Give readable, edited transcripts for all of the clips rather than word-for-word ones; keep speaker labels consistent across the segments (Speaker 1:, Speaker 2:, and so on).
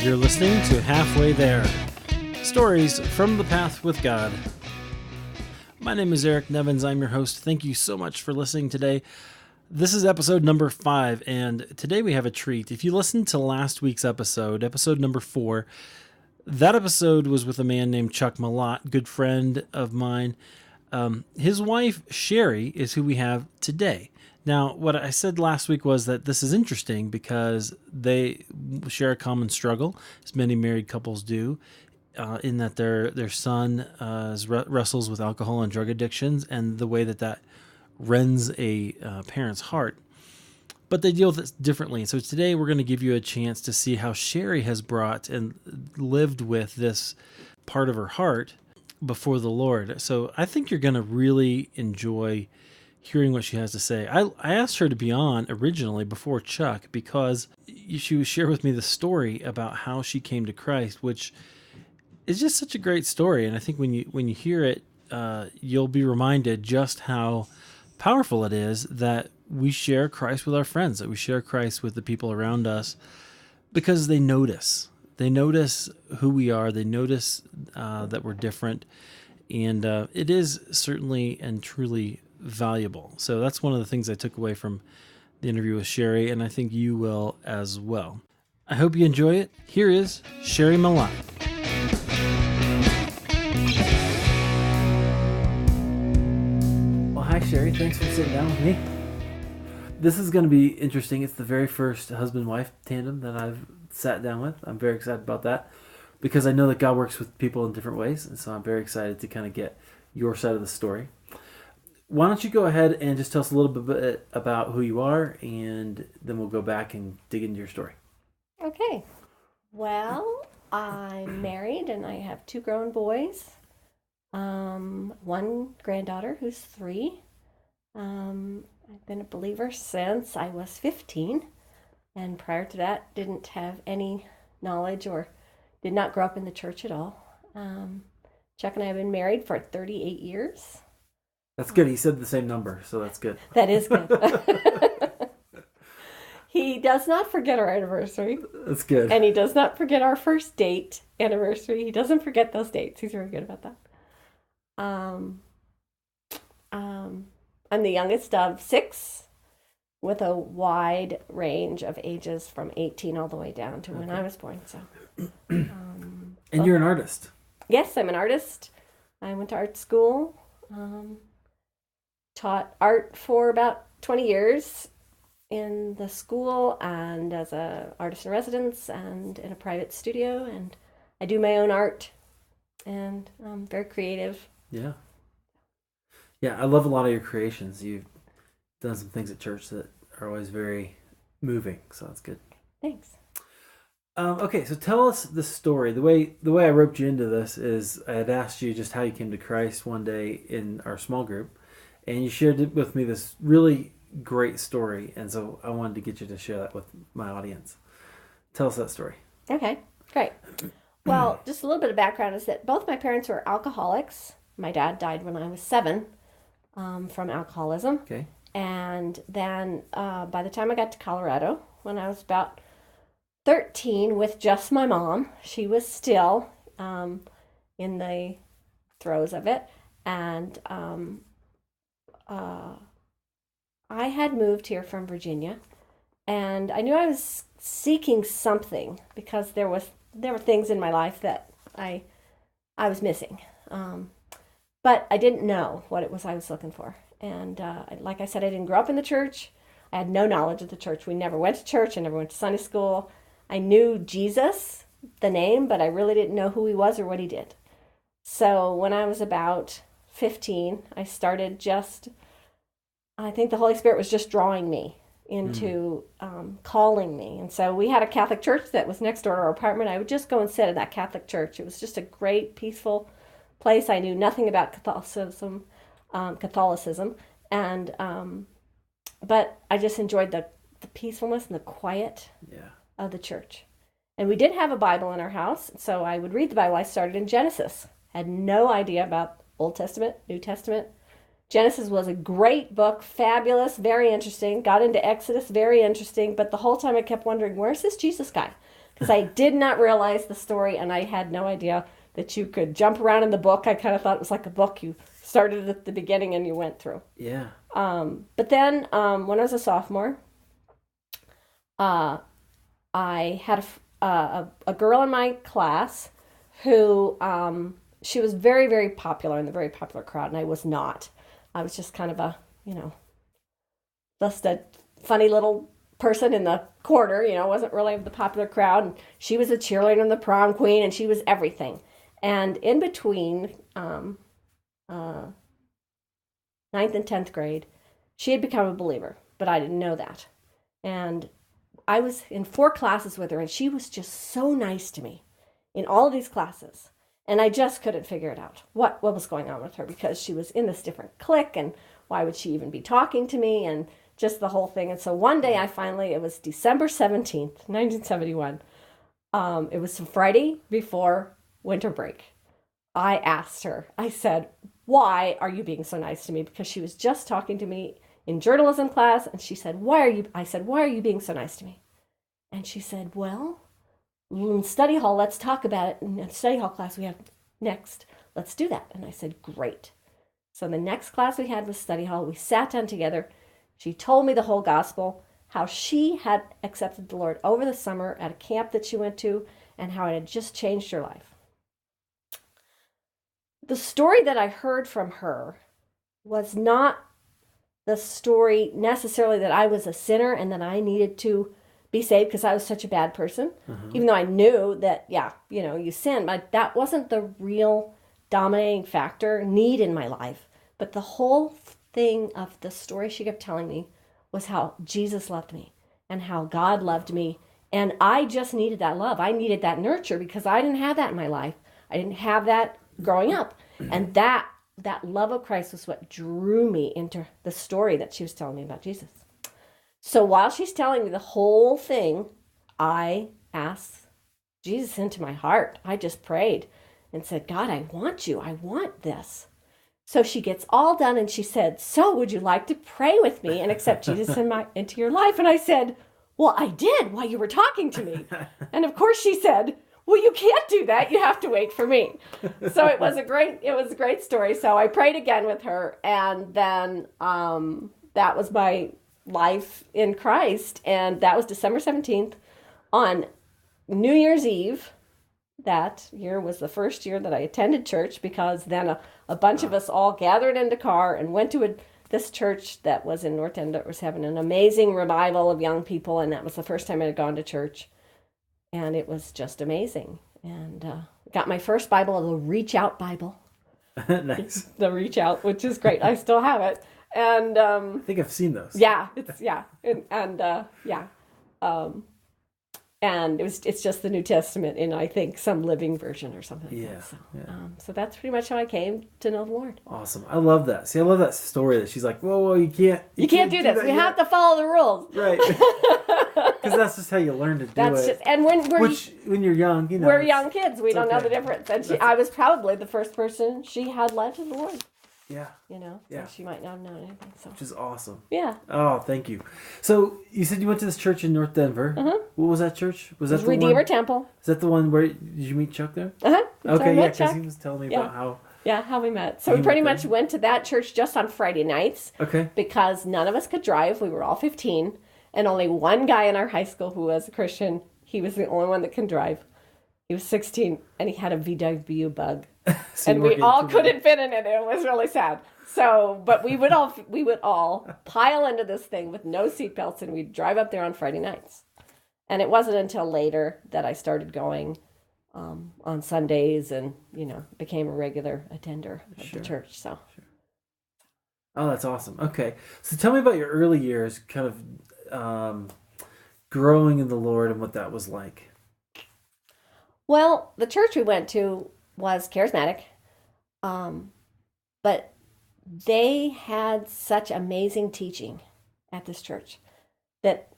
Speaker 1: You're listening to Halfway There, stories from the path with God. My name is Eric Nevins. I'm your host. Thank you so much for listening today. This is episode number 5, and today we have a treat. If you listened to last week's episode number 4, that episode was with a man named Chuck Malott, good friend of mine. His wife, Shari, is who we have today. Now, what I said last week was that this is interesting because they share a common struggle, as many married couples do, in that their son wrestles with alcohol and drug addictions and the way that rends a parent's heart. But they deal with it differently. So today we're going to give you a chance to see how Shari has brought and lived with this part of her heart before the Lord. So I think you're going to really enjoy hearing what she has to say. I asked her to be on originally before Chuck because she would share with me the story about how she came to Christ, which is just such a great story. And I think when you hear it, you'll be reminded just how powerful it is that we share Christ with our friends, that we share Christ with the people around us, because they notice. They notice who we are. They notice that we're different. And it is certainly and truly valuable. So that's one of the things I took away from the interview with Shari, and I think you will as well. I hope you enjoy it. Here is Shari Malott. Well, hi Shari, thanks for sitting down with me. This is going to be interesting. It's the very first husband-wife tandem that I've sat down with. I'm very excited about that because I know that God works with people in different ways, and so I'm very excited to kind of get your side of the story. Why don't you go ahead and just tell us a little bit about who you are, and then we'll go back and dig into your story.
Speaker 2: Okay. Well, I'm married, and I have 2 grown boys. 1 granddaughter who's 3. I've been a believer since I was 15, and prior to that, didn't have any knowledge or did not grow up in the church at all. Chuck and I have been married for 38 years.
Speaker 1: That's good. He said the same number, so that's good.
Speaker 2: That is good. He does not forget our anniversary.
Speaker 1: That's good.
Speaker 2: And he does not forget our first date anniversary. He doesn't forget those dates. He's very good about that. I'm the youngest of 6 with a wide range of ages from 18 all the way down to when I was born. So,
Speaker 1: and you're an artist.
Speaker 2: Yes, I'm an artist. I went to art school. Taught art for about 20 years in the school and as a artist in residence and in a private studio, and I do my own art, and I'm very creative.
Speaker 1: Yeah, I love a lot of your creations. You've done some things at church that are always very moving, so that's good.
Speaker 2: Thanks.
Speaker 1: Okay, so tell us the story. The way I roped you into this is I had asked you just how you came to Christ one day in our small group, and you shared with me this really great story, and so I wanted to get you to share that with my audience. Tell us that story.
Speaker 2: Okay, great. Well, just a little bit of background is that both my parents were alcoholics. My dad died when I was 7 from alcoholism.
Speaker 1: Okay.
Speaker 2: And then by the time I got to Colorado, when I was about 13 with just my mom, she was still in the throes of it, and I had moved here from Virginia, and I knew I was seeking something because there were things in my life that I was missing, but I didn't know what it was I was looking for. And like I said, I didn't grow up in the church. I had no knowledge of the church. We never went to church. I never went to Sunday school. I knew Jesus, the name, but I really didn't know who he was or what he did. So when I was about 15, I started I think the Holy Spirit was just drawing me into calling me. And so we had a Catholic church that was next door to our apartment. I would just go and sit in that Catholic church. It was just a great, peaceful place. I knew nothing about Catholicism, and but I just enjoyed the peacefulness and the quiet of the church. And we did have a Bible in our house, so I would read the Bible. I started in Genesis. Had no idea about Old Testament, New Testament. Genesis was a great book, fabulous, very interesting. Got into Exodus, very interesting. But the whole time I kept wondering, where's this Jesus guy? because I did not realize the story, and I had no idea that you could jump around in the book. I kind of thought it was like a book. You started at the beginning and you went through.
Speaker 1: Yeah.
Speaker 2: But then when I was a sophomore, I had a girl in my class who she was very, very popular in the very popular crowd, and I was not. I was just kind of a, just a funny little person in the corner, wasn't really of the popular crowd. And she was a cheerleader and the prom queen, and she was everything. And in between 9th and 10th grade, she had become a believer, but I didn't know that. And I was in 4 classes with her, and she was just so nice to me in all of these classes. And I just couldn't figure it out, what was going on with her, because she was in this different clique, and why would she even be talking to me, and just the whole thing. And so one day it was December 17th, 1971. It was a Friday before winter break. I asked her, I said, why are you being so nice to me? Because she was just talking to me in journalism class, and she said, I said, why are you being so nice to me? And she said, well, in study hall, let's talk about it. In the study hall class we have next, let's do that. And I said, great. So the next class we had was study hall. We sat down together. She told me the whole gospel, how she had accepted the Lord over the summer at a camp that she went to, and how it had just changed her life. The story that I heard from her was not the story necessarily that I was a sinner and that I needed to be saved because I was such a bad person, even though I knew that, you sin, but that wasn't the real dominating factor, need in my life. But the whole thing of the story she kept telling me was how Jesus loved me and how God loved me. And I just needed that love. I needed that nurture because I didn't have that in my life. I didn't have that growing up. And that love of Christ was what drew me into the story that she was telling me about Jesus. So while she's telling me the whole thing, I asked Jesus into my heart. I just prayed and said, God, I want you. I want this. So she gets all done and she said, so would you like to pray with me and accept Jesus into your life? And I said, well, I did while you were talking to me. And of course she said, well, you can't do that. You have to wait for me. So it was a great story. So I prayed again with her. And then that was my life in Christ. And that was December 17th. On New Year's Eve, that year was the first year that I attended church, because then a bunch of us all gathered in the car and went to this church that was in North End that was having an amazing revival of young people. And that was the first time I had gone to church. And it was just amazing. And got my first Bible, the Reach Out Bible.
Speaker 1: Nice.
Speaker 2: The Reach Out, which is great. I still have it. And
Speaker 1: I think I've seen those.
Speaker 2: Yeah, and it's just the New Testament in, I think, some living version or something like that. So, so that's pretty much how I came to know the Lord.
Speaker 1: Awesome. I love that. See, I love that story that she's like, whoa, you can't
Speaker 2: do this. We have to follow the rules.
Speaker 1: Right. Because that's just how you learn to do it.
Speaker 2: And
Speaker 1: when you're young,
Speaker 2: we're young kids. We don't know the difference. And I was probably the first person she had led to the Lord.
Speaker 1: Yeah.
Speaker 2: So she might not have known anything. So.
Speaker 1: Which is awesome.
Speaker 2: Yeah.
Speaker 1: Oh, thank you. So you said you went to this church in North Denver. Uh-huh. What was that church? Was that the
Speaker 2: Redeemer
Speaker 1: one?
Speaker 2: Temple.
Speaker 1: Is that the one where did you meet Chuck there?
Speaker 2: Uh-huh.
Speaker 1: Okay, yeah, because he was telling me about how.
Speaker 2: Yeah, how we met. So we pretty much went to that church just on Friday nights.
Speaker 1: Okay.
Speaker 2: Because none of us could drive. We were all 15. And only one guy in our high school who was a Christian, he was the only one that can drive. He was 16 and he had a VW bug. So and we all couldn't fit in it. It was really sad. So, but we would all pile into this thing with no seatbelts, and we'd drive up there on Friday nights. And it wasn't until later that I started going on Sundays and, became a regular attender of the church. So. Sure.
Speaker 1: Oh, that's awesome. Okay. So tell me about your early years, kind of growing in the Lord and what that was like.
Speaker 2: Well, the church we went to was charismatic, but they had such amazing teaching at this church that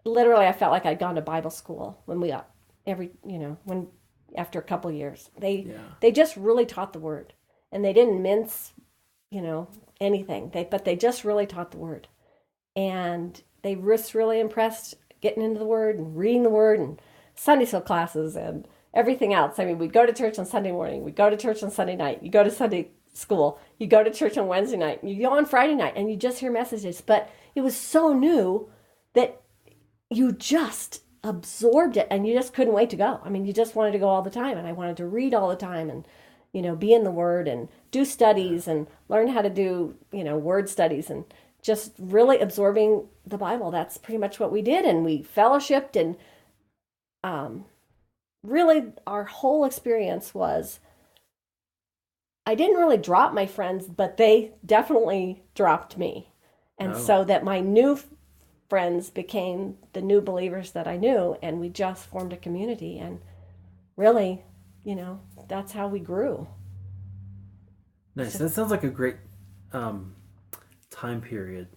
Speaker 2: literally I felt like I'd gone to Bible school when we got after a couple years. They just really taught the word, and they didn't mince, anything. But they just really taught the word, and they just really impressed getting into the word and reading the word and Sunday school classes and everything else. I mean, we'd go to church on Sunday morning, we'd go to church on Sunday night, you go to Sunday school, you go to church on Wednesday night, you go on Friday night, and you just hear messages. But it was so new that you just absorbed it and you just couldn't wait to go. I mean, you just wanted to go all the time, and I wanted to read all the time and, be in the Word and do studies and learn how to do, word studies and just really absorbing the Bible. That's pretty much what we did. And we fellowshipped, and really our whole experience was, I didn't really drop my friends, but they definitely dropped me. And so that my new friends became the new believers that I knew, and we just formed a community. And really, that's how we grew.
Speaker 1: Nice. That sounds like a great time period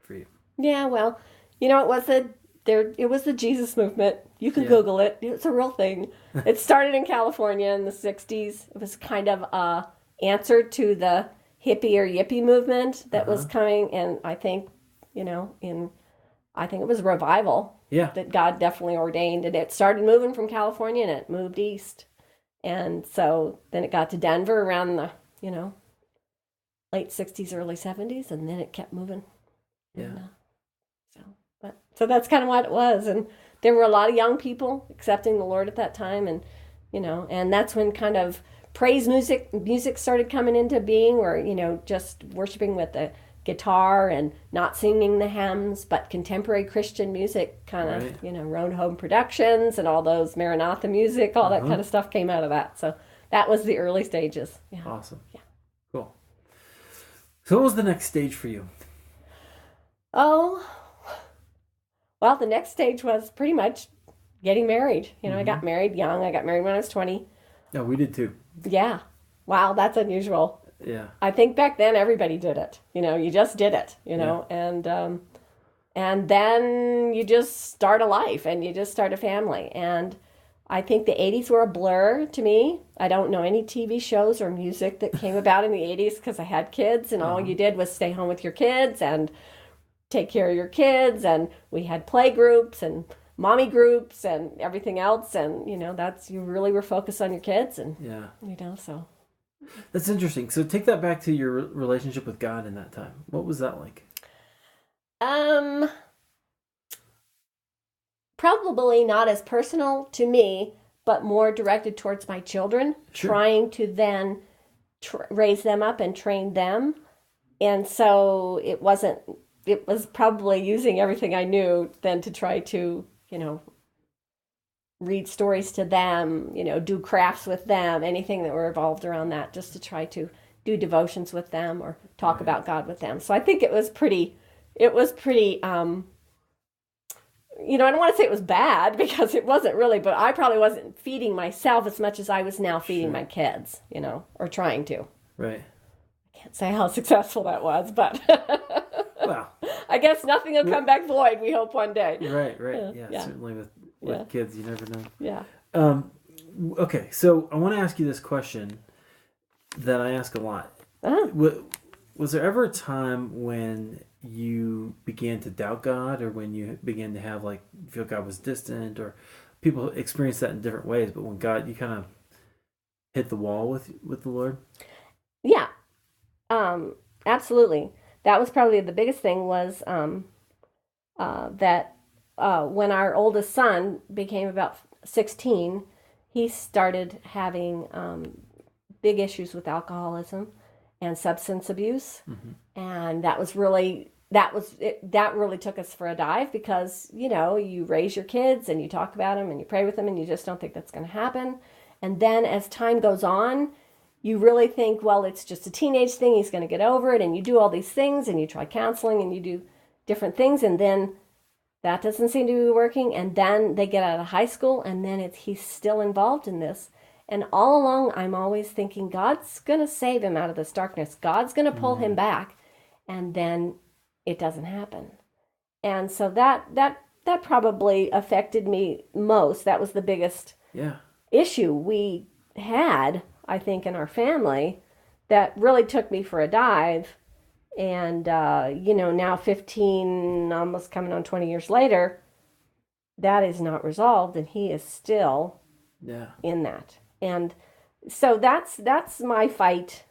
Speaker 1: for you.
Speaker 2: Yeah, well, it was the Jesus movement. You can Google it. It's a real thing. It started in California in the 60s. It was kind of a answer to the hippie or yippie movement that was coming. And I think, I think it was revival that God definitely ordained. And it started moving from California, and it moved east. And so then it got to Denver around the, late 60s, early 70s. And then it kept moving.
Speaker 1: Yeah.
Speaker 2: And, so that's kind of what it was. And there were a lot of young people accepting the Lord at that time. And, and that's when kind of praise music started coming into being, where, just worshiping with the guitar and not singing the hymns, but contemporary Christian music kind of, Road Home Productions and all those Maranatha music, all that kind of stuff came out of that. So that was the early stages. Yeah.
Speaker 1: Awesome. Yeah. Cool. So what was the next stage for you?
Speaker 2: Oh, well, the next stage was pretty much getting married. I got married young. I got married when I was 20.
Speaker 1: Yeah, we did too.
Speaker 2: Yeah. Wow, that's unusual.
Speaker 1: Yeah.
Speaker 2: I think back then everybody did it. You just did it, and then you just start a life and you just start a family. And I think the 80s were a blur to me. I don't know any TV shows or music that came about in the 80s because I had kids, and all you did was stay home with your kids and take care of your kids. And we had play groups and mommy groups and everything else. And, you really were focused on your kids. And, so.
Speaker 1: That's interesting. So take that back to your relationship with God in that time. What was that like?
Speaker 2: Probably not as personal to me, but more directed towards my children, trying to then raise them up and train them. And so it was probably using everything I knew then to try to, read stories to them, do crafts with them, anything that were evolved around that, just to try to do devotions with them or talk about God with them. So I think it was pretty, I don't want to say it was bad, because it wasn't really, but I probably wasn't feeding myself as much as I was now feeding my kids, or trying to.
Speaker 1: Right.
Speaker 2: I can't say how successful that was, but
Speaker 1: well,
Speaker 2: I guess nothing will come back void, we hope one day.
Speaker 1: Right. Yeah. Certainly with kids, you never know.
Speaker 2: Yeah.
Speaker 1: Okay, so I want to ask you this question that I ask a lot. Was there ever a time when you began to doubt God, or when you began to have feel God was distant, or people experience that in different ways, but when God, you kind of hit the wall with the Lord?
Speaker 2: Yeah. Absolutely. That was probably the biggest thing, was that when our oldest son became about 16, he started having big issues with alcoholism and substance abuse. And that really took us for a dive, because, you raise your kids and you talk about them and you pray with them, and you just don't think that's going to happen. And then as time goes on, you really think, well, it's just a teenage thing, he's going to get over it. And you do all these things, and you try counseling, and you do different things, and then that doesn't seem to be working. And then they get out of high school, and then he's still involved in this. And all along, I'm always thinking, God's going to save him out of this darkness. God's going to pull him back. And then it doesn't happen. And so that probably affected me most. That was the biggest issue we had, I think, in our family, that really took me for a dive. And, now 15, almost coming on 20 years later, that is not resolved, and he is still
Speaker 1: Yeah.
Speaker 2: in that. And so that's my fight,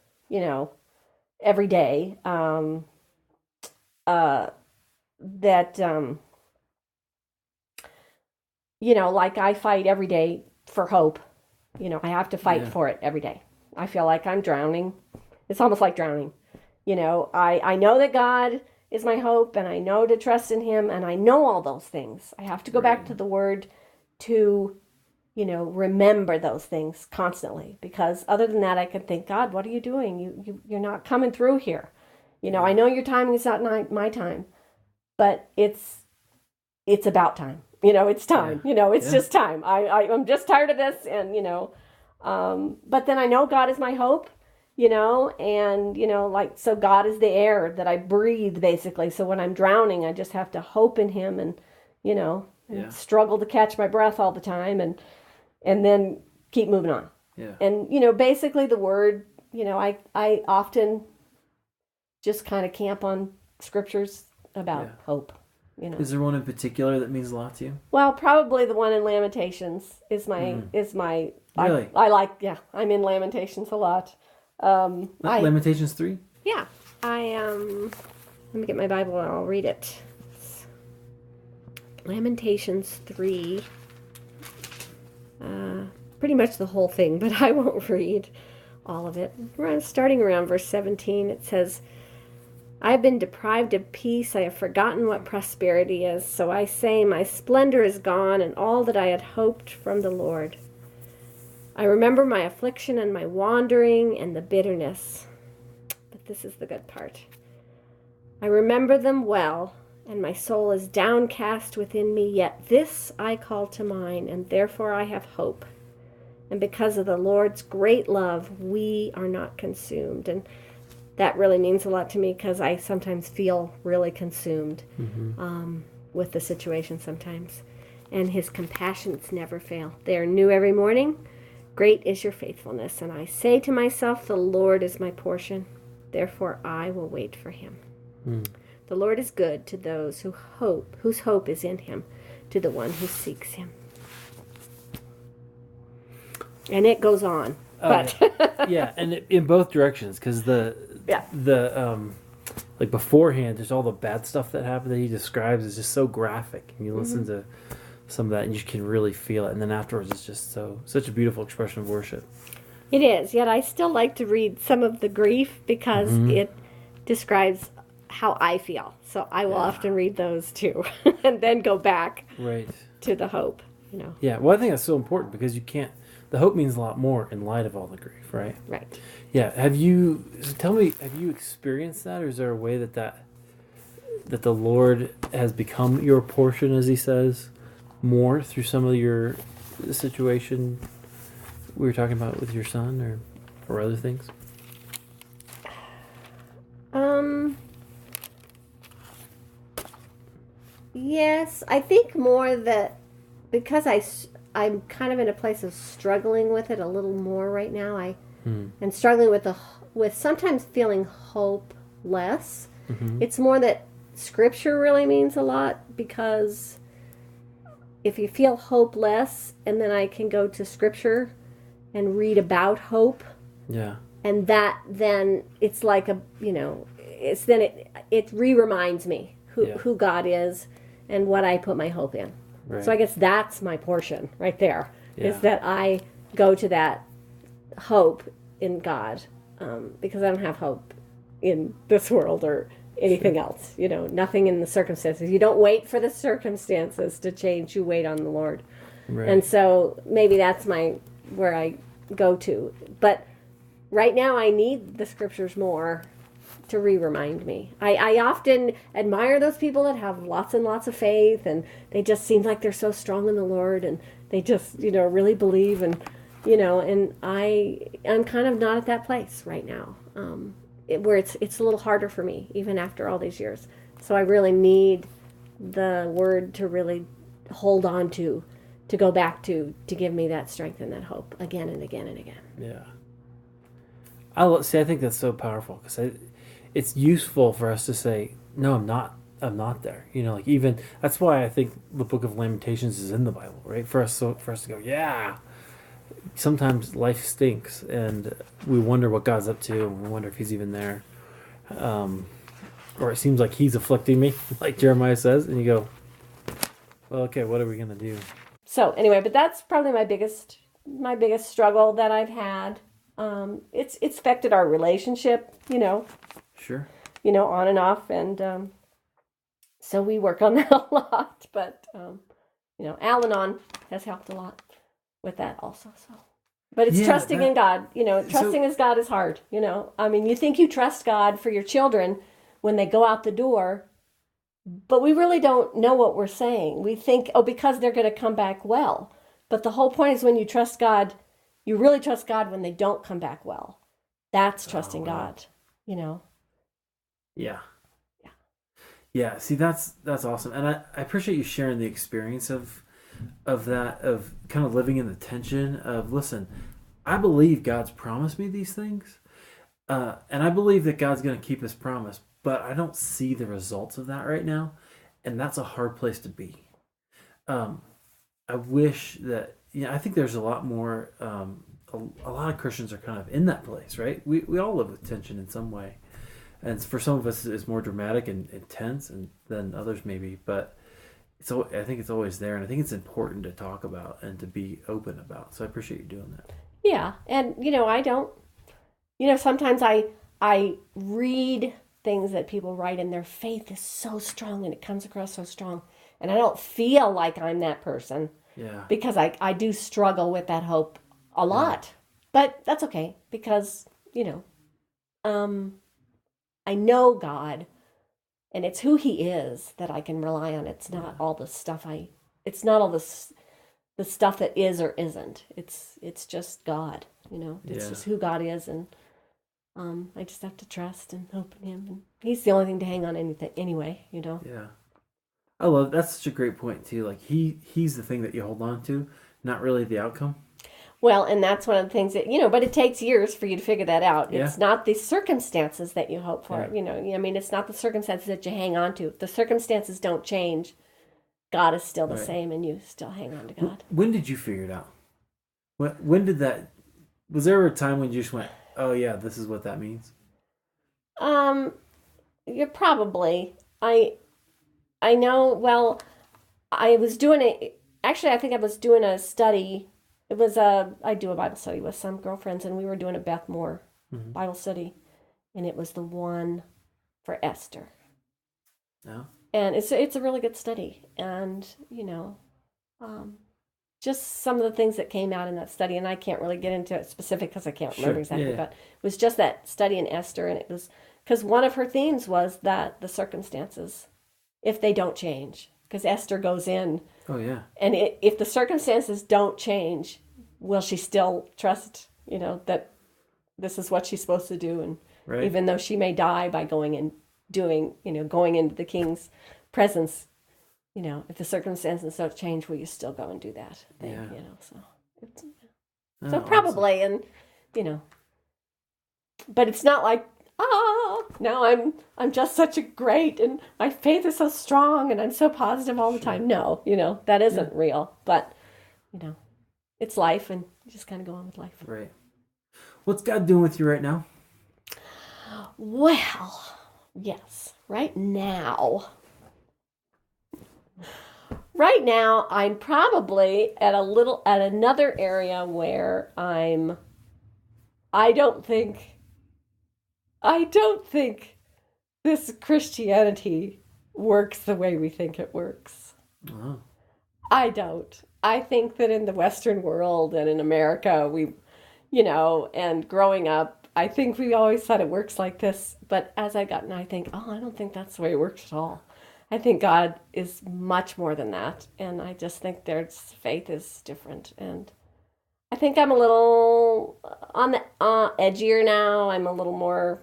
Speaker 2: every day. That like I fight every day for hope. I have to fight for it every day. I feel like I'm drowning. It's almost like drowning. I know that God is my hope, and I know to trust in him, and I know all those things. I have to go back to the word to, remember those things constantly, because other than that, I can think, God, what are you doing? You're not coming through here. I know your timing is not my time, but it's about time. It's time. It's just time. I'm just tired of this, and but then I know God is my hope, and like, so God is the air that I breathe, basically. So when I'm drowning, I just have to hope in him, and and struggle to catch my breath all the time, and then keep moving on.
Speaker 1: Yeah.
Speaker 2: And basically the word, I often just kind of camp on scriptures about hope.
Speaker 1: Is there one in particular that means a lot to you?
Speaker 2: Well, probably the one in Lamentations is my
Speaker 1: Really?
Speaker 2: I like, I'm in Lamentations a lot.
Speaker 1: Lamentations 3?
Speaker 2: Yeah. Let me get my Bible and I'll read it. Lamentations 3. Pretty much the whole thing, but I won't read all of it. Starting around verse 17, it says, I have been deprived of peace. I have forgotten what prosperity is. So I say, my splendor is gone, and all that I had hoped from the Lord. I remember my affliction and my wandering and the bitterness. But this is the good part. I remember them well, and my soul is downcast within me. Yet this I call to mind, and therefore I have hope. And because of the Lord's great love, we are not consumed. And that really means a lot to me, because I sometimes feel really consumed with the situation sometimes. And his compassions never fail. They are new every morning. Great is your faithfulness. And I say to myself, the Lord is my portion. Therefore I will wait for him. The Lord is good to those whose hope is in him, to the one who seeks him. And it goes on. But
Speaker 1: yeah, and in both directions, because the like beforehand, there's all the bad stuff that happened that he describes is just so graphic, and you listen to some of that and you can really feel it, and then afterwards it's just such a beautiful expression of worship.
Speaker 2: It is. Yet I still like to read some of the grief, because it describes how I feel. So I will often read those too, and then go back to the hope.
Speaker 1: Yeah. Well, I think that's so important, because the hope means a lot more in light of all the grief, right?
Speaker 2: Right.
Speaker 1: Yeah. Tell me, have you experienced that, or is there a way that the Lord has become your portion, as he says, more through some of your situation we were talking about with your son, or other things?
Speaker 2: Yes, I think more that because I'm kind of in a place of struggling with it a little more right now. And struggling with sometimes feeling hopeless. It's more that Scripture really means a lot, because if you feel hopeless, and then I can go to Scripture and read about hope.
Speaker 1: Yeah.
Speaker 2: And that then it's like it re-reminds me who God is and what I put my hope in. Right. So I guess that's my portion right there, is that I go to that hope in God, because I don't have hope in this world or anything else. Nothing in the circumstances. You don't wait for the circumstances to change. You wait on the Lord. Right. And so maybe that's where I go to. But right now I need the Scriptures more to remind me. I often admire those people that have lots and lots of faith, and they just seem like they're so strong in the Lord, and they just really believe, and and I'm kind of not at that place right now, where it's a little harder for me even after all these years. So I really need the Word to really hold on to go back to give me that strength and that hope again and again and again.
Speaker 1: Yeah. I think that's so powerful, because it's useful for us to say, no, I'm not I'm not there. Like even that's why I think the Book of Lamentations is in the Bible, right? For us to go, yeah. Sometimes life stinks, and we wonder what God's up to, and we wonder if He's even there, or it seems like He's afflicting me, like Jeremiah says, and you go, well, okay, what are we gonna do?
Speaker 2: So anyway, but that's probably my biggest struggle that I've had. It's affected our relationship,
Speaker 1: Sure.
Speaker 2: On and off, and so we work on that a lot. But Al-Anon has helped a lot with that also. So, but it's trusting in God. Trusting in God is hard. I mean, you think you trust God for your children when they go out the door, but we really don't know what we're saying. We think, because they're going to come back well. But the whole point is when you trust God, you really trust God when they don't come back well. That's trusting God.
Speaker 1: Yeah. Yeah. See, that's awesome, and I appreciate you sharing the experience of that, of kind of living in the tension of, listen, I believe God's promised me these things, and I believe that God's going to keep His promise, but I don't see the results of that right now, and that's a hard place to be. I wish that I think there's a lot more. A lot of Christians are kind of in that place, right? We all live with tension in some way, and for some of us it's more dramatic and intense, and than others maybe. But I think it's always there, and I think it's important to talk about and to be open about. So I appreciate you doing that.
Speaker 2: Yeah, and I don't. Sometimes I read things that people write, and their faith is so strong, and it comes across so strong, and I don't feel like I'm that person.
Speaker 1: Yeah.
Speaker 2: Because I do struggle with that hope a lot. But that's okay, because I know God, and it's who He is that I can rely on. It's not all the stuff it's not all the stuff that is or isn't. It's just God, It's just who God is, and I just have to trust and hope in Him, and He's the only thing to hang on anything anyway,
Speaker 1: Yeah. I love that's such a great point too. Like he's the thing that you hold on to, not really the outcome.
Speaker 2: Well, and that's one of the things that, but it takes years for you to figure that out.
Speaker 1: Yeah.
Speaker 2: It's not the circumstances that you hope for.
Speaker 1: Yeah.
Speaker 2: I mean, it's not the circumstances that you hang on to. If the circumstances don't change, God is still the same, and you still hang on to God.
Speaker 1: When did you figure it out? When did that, was there a time when you just went, oh yeah, this is what that means?
Speaker 2: Yeah, probably. I know, well, I was doing actually, I think I was doing a study. It was I do a Bible study with some girlfriends, and we were doing a Beth Moore Bible study, and it was the one for Esther.
Speaker 1: No.
Speaker 2: And it's a really good study, and just some of the things that came out in that study, and I can't really get into it specific because I can't remember exactly, but it was just that study in Esther, and it was because one of her themes was that the circumstances, if they don't change, because Esther goes in.
Speaker 1: Oh, yeah.
Speaker 2: And if the circumstances don't change, will she still trust, that this is what she's supposed to do? And even though she may die by going and doing, going into the king's presence, if the circumstances don't change, will you still go and do that thing? So so probably, awesome. And, but it's not like, now I'm just such a great, and my faith is so strong, and I'm so positive all the time. No, that isn't real. But, it's life, and you just kind of go on with life.
Speaker 1: Right. What's God doing with you right now?
Speaker 2: Well, yes, right now I'm probably at another area where I don't think this Christianity works the way we think it works.
Speaker 1: Oh.
Speaker 2: I don't. I think that in the Western world and in America, and growing up, I think we always thought it works like this. But as I got, I think, I don't think that's the way it works at all. I think God is much more than that. And I just think faith is different. And I think I'm a little on the edgier now. I'm a little more,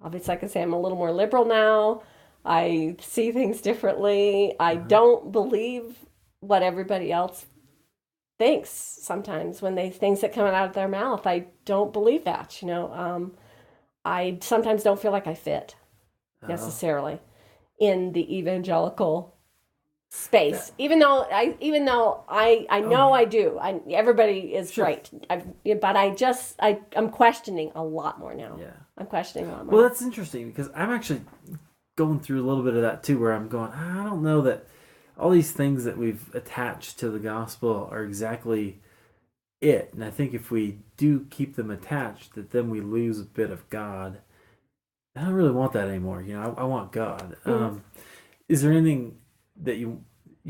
Speaker 2: obviously I can say I'm a little more liberal now. I see things differently. I don't believe what everybody else thinks sometimes when things that come out of their mouth. I don't believe that, I sometimes don't feel like I fit necessarily in the evangelical space, even though I know I do. Everybody is
Speaker 1: Sure.
Speaker 2: right, but I'm questioning a lot more now.
Speaker 1: Yeah.
Speaker 2: I'm questioning a lot more.
Speaker 1: Well, that's interesting because I'm actually going through a little bit of that too, where I'm going, I don't know that all these things that we've attached to the gospel are exactly it. And I think if we do keep them attached, that then we lose a bit of God. I don't really want that anymore. I want God. Is there anything that you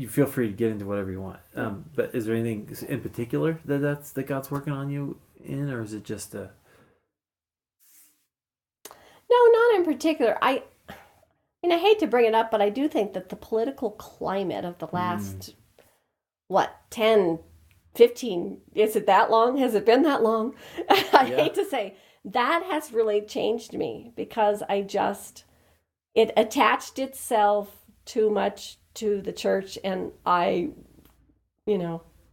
Speaker 1: feel free to get into whatever you want? But is there anything in particular that God's working on you in, or is it just a?
Speaker 2: No, not in particular. I hate to bring it up, but I do think that the political climate of the last 10, 15, is it that long? Has it been that long? I hate to say that has really changed me because it attached itself too much to the church, and I,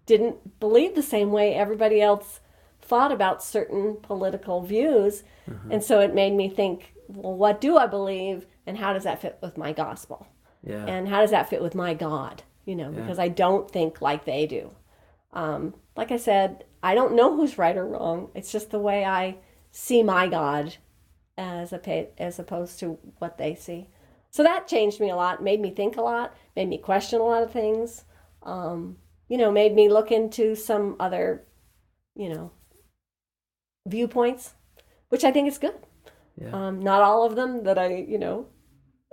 Speaker 2: didn't believe the same way everybody else thought about certain political views. And so it made me think, well, what do I believe, and how does that fit with my gospel?
Speaker 1: Yeah.
Speaker 2: And how does that fit with my God? Because I don't think like they do. Like I said, I don't know who's right or wrong. It's just the way I see my God as opposed to what they see. So that changed me a lot, made me think a lot, made me question a lot of things, made me look into some other, viewpoints, which I think is good.
Speaker 1: Yeah.
Speaker 2: Not all of them that I,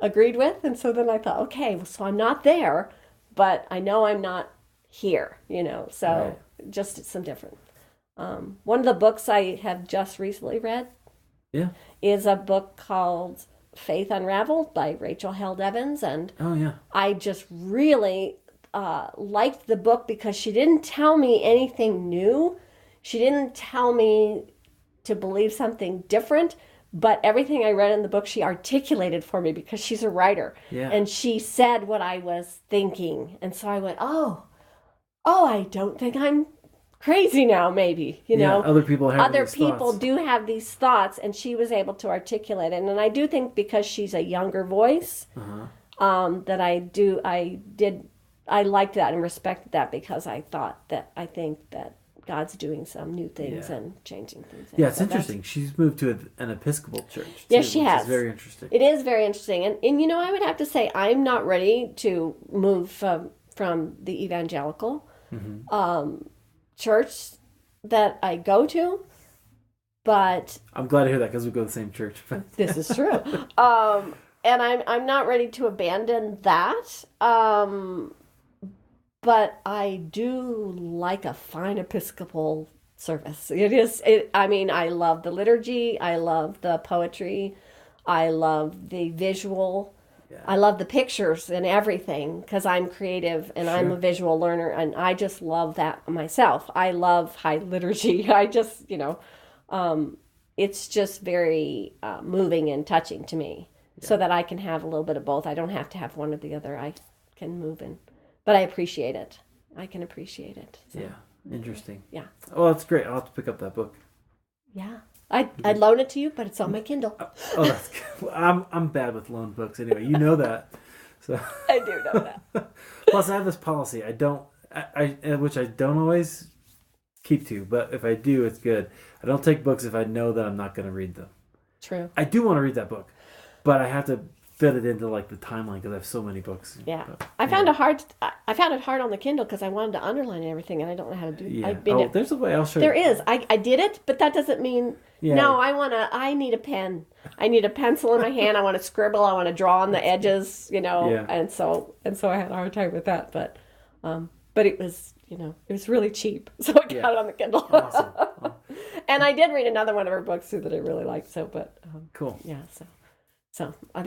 Speaker 2: agreed with. And so then I thought, okay, well, so I'm not there, but I know I'm not here, so just some different. One of the books I have just recently read is a book called Faith Unraveled by Rachel Held Evans. And I just really liked the book because she didn't tell me anything new. She didn't tell me to believe something different, but everything I read in the book, she articulated for me because she's a writer.
Speaker 1: Yeah.
Speaker 2: And she said what I was thinking. And so I went, oh, I don't think I'm crazy now, maybe,
Speaker 1: Other people
Speaker 2: do have these thoughts, and she was able to articulate it. And I do think because she's a younger voice, that I liked that and respected that, because I think that God's doing some new things and changing things.
Speaker 1: Yeah, it's interesting. She's moved to an Episcopal church.
Speaker 2: Yes, she has.
Speaker 1: Which is very interesting.
Speaker 2: It is very interesting. And I would have to say, I'm not ready to move from the evangelical church that I go to, but
Speaker 1: I'm glad to hear that because we go to the same church.
Speaker 2: This is true. And I'm not ready to abandon that. But I do like a fine Episcopal service. I love the liturgy. I love the poetry. I love the visual. Yeah. I love the pictures and everything because I'm creative and I'm a visual learner, and I just love that myself. I love high liturgy. I just, it's just very moving and touching to me, so that I can have a little bit of both. I don't have to have one or the other. I can move in. But I appreciate it. I can appreciate it. So.
Speaker 1: Yeah, interesting.
Speaker 2: Yeah.
Speaker 1: Oh, that's great. I'll have to pick up that book.
Speaker 2: Yeah, I'd loan it to you, but it's on my Kindle.
Speaker 1: Oh, that's good. I'm bad with loan books anyway. You know that. So
Speaker 2: I do know that.
Speaker 1: Plus, I have this policy. Which I don't always keep to, but if I do, it's good. I don't take books if I know that I'm not going to read them.
Speaker 2: True.
Speaker 1: I do want to read that book, but I have to fit it into the timeline because I have so many books.
Speaker 2: Yeah, I found it hard on the Kindle because I wanted to underline everything, and I don't know how to do.
Speaker 1: Yeah. There's a way. I'll show you.
Speaker 2: There is. I did it, but that doesn't mean. Yeah. No, I need a pen. I need a pencil in my hand. I want to scribble. I want to draw on the edges. Yeah. And so I had a hard time with that, but it was it was really cheap, so I got it on the Kindle.
Speaker 1: Awesome.
Speaker 2: And I did read another one of her books too that I really liked. So, but
Speaker 1: cool.
Speaker 2: Yeah. So I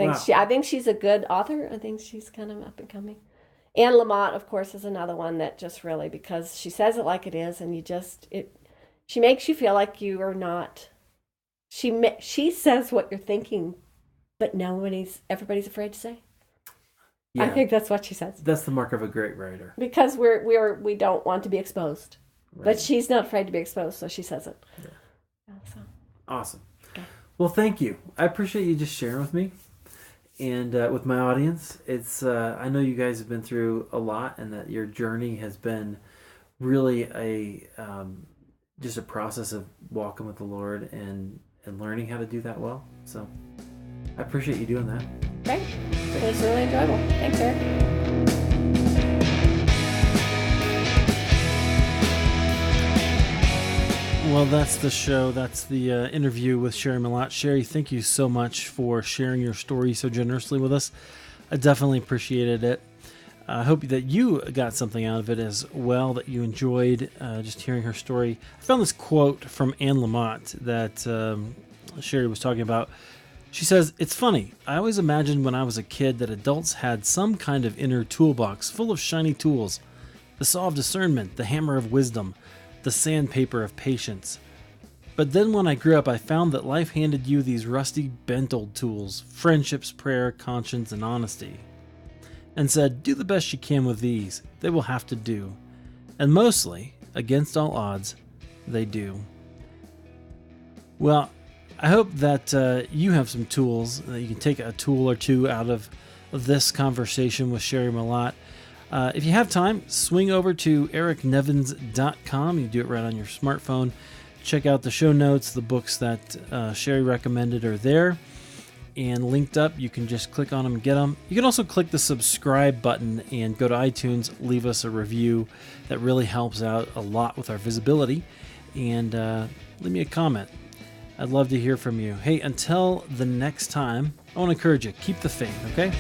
Speaker 2: think she's a good author. I think she's kind of up and coming. Anne Lamott, of course, is another one that just really, because she says it like it is, and she makes you feel like you are not. She says what you're thinking, but everybody's afraid to say. Yeah. I think that's what she says.
Speaker 1: That's the mark of a great writer.
Speaker 2: Because we don't want to be exposed, but she's not afraid to be exposed, so she says it. Yeah.
Speaker 1: Awesome. Well, thank you. I appreciate you just sharing with me. And with my audience, it's I know you guys have been through a lot, and that your journey has been really a just a process of walking with the Lord and learning how to do that well. So I appreciate you doing that.
Speaker 2: Great. It was really enjoyable. Thanks, Eric.
Speaker 1: Well, that's the show. That's the interview with Shari Malott. Shari, thank you so much for sharing your story so generously with us. I definitely appreciated it. I hope that you got something out of it as well, that you enjoyed just hearing her story. I found this quote from Anne Lamott that Shari was talking about. She says, "It's funny. I always imagined when I was a kid that adults had some kind of inner toolbox full of shiny tools. The saw of discernment, the hammer of wisdom, the sandpaper of patience. But then when I grew up, I found that life handed you these rusty, bent old tools, friendships, prayer, conscience, and honesty, and said, do the best you can with these. They will have to do. And mostly, against all odds, they do." Well, I hope that you have some tools, that you can take a tool or two out of this conversation with Shari Malott. If you have time, swing over to ericnevins.com. You can do it right on your smartphone. Check out the show notes. The books that Shari recommended are there and linked up. You can just click on them and get them. You can also click the subscribe button and go to iTunes, leave us a review. That really helps out a lot with our visibility. And leave me a comment. I'd love to hear from you. Hey, until the next time, I want to encourage you, keep the faith, okay?